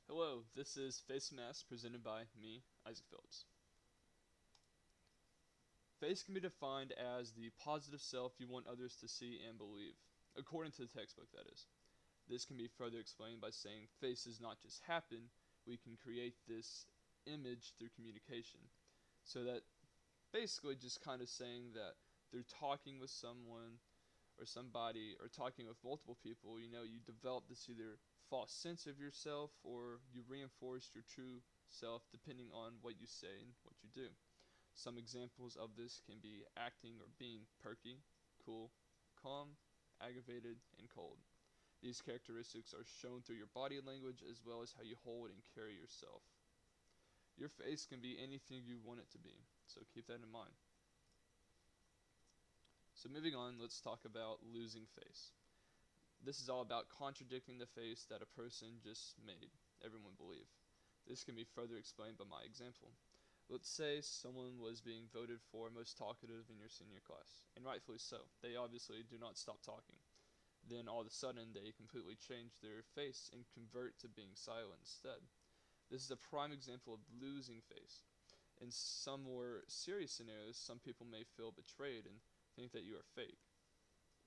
Hello, this is Face Mask presented by me, Isaac Phillips. Face can be defined as the positive self you want others to see and believe, according to the textbook, that is. This can be further explained by saying face does not just happen, we can create this image through communication. So that basically just kind of saying that through talking with someone or somebody or talking with multiple people, you develop this either false sense of yourself or you reinforce your true self depending on what you say and what you do. Some examples of this can be acting or being perky, cool, calm, aggravated, and cold. These characteristics are shown through your body language as well as how you hold and carry yourself. Your face can be anything you want it to be, so keep that in mind. So moving on, let's talk about losing face. This is all about contradicting the face that a person just made everyone believe. This can be further explained by my example. Let's say someone was being voted for most talkative in your senior class, and rightfully so. They obviously do not stop talking. Then all of a sudden they completely change their face and convert to being silent instead. This is a prime example of losing face. In some more serious scenarios, some people may feel betrayed and think that you are fake.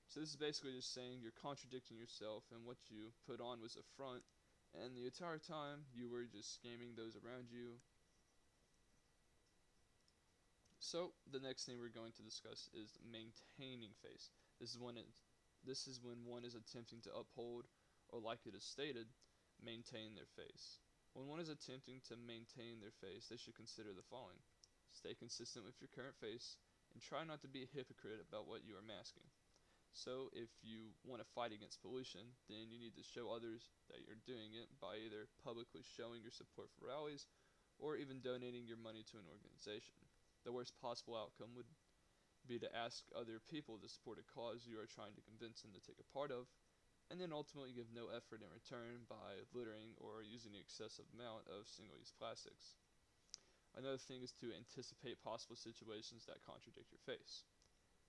So this is basically just saying you're contradicting yourself and what you put on was a front, and the entire time you were just scamming those around you. So the next thing we're going to discuss is maintaining face. This is when one is attempting to uphold, or like it is stated, maintain their face. When one is attempting to maintain their face, they should consider the following. Stay consistent with your current face, and try not to be a hypocrite about what you are masking. So if you want to fight against pollution, then you need to show others that you're doing it by either publicly showing your support for rallies or even donating your money to an organization. The worst possible outcome would be to ask other people to support a cause you are trying to convince them to take a part of, and then ultimately give no effort in return by littering or using an excessive amount of single-use plastics. Another thing is to anticipate possible situations that contradict your face.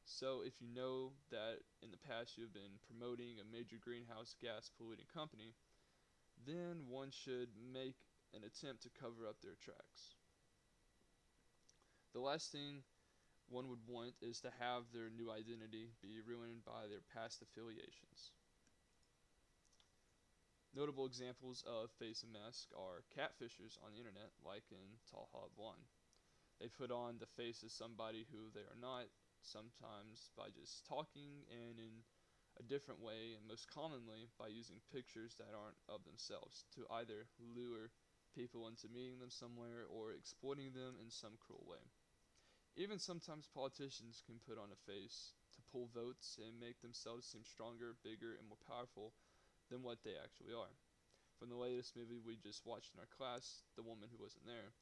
So if you know that in the past you have been promoting a major greenhouse gas polluting company, then one should make an attempt to cover up their tracks. The last thing one would want is to have their new identity be ruined by their past affiliations. Notable examples of face and mask are catfishers on the internet, like in Talha 1. They put on the face of somebody who they are not, sometimes by just talking and in a different way, and most commonly by using pictures that aren't of themselves to either lure people into meeting them somewhere or exploiting them in some cruel way. Even sometimes politicians can put on a face to pull votes and make themselves seem stronger, bigger, and more powerful than what they actually are. From the latest movie we just watched in our class, The Woman Who Wasn't There,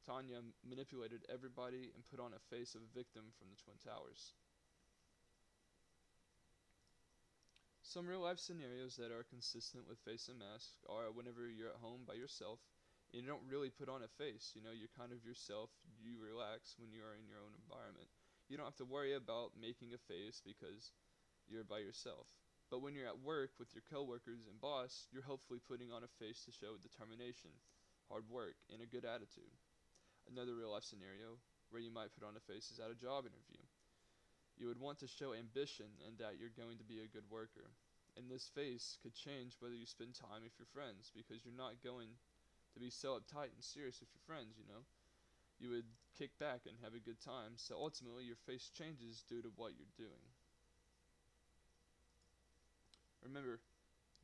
Tanya manipulated everybody and put on a face of a victim from the Twin Towers. Some real life scenarios that are consistent with face and mask are whenever you're at home by yourself and you don't really put on a face. You're kind of yourself, you relax when you are in your own environment. You don't have to worry about making a face because you're by yourself. But when you're at work with your coworkers and boss, you're hopefully putting on a face to show determination, hard work, and a good attitude. Another real life scenario where you might put on a face is at a job interview. You would want to show ambition and that you're going to be a good worker. And this face could change whether you spend time with your friends because you're not going to be so uptight and serious with your friends. You would kick back and have a good time, so ultimately your face changes due to what you're doing. Remember,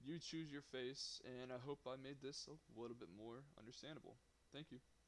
you choose your face, and I hope I made this a little bit more understandable. Thank you.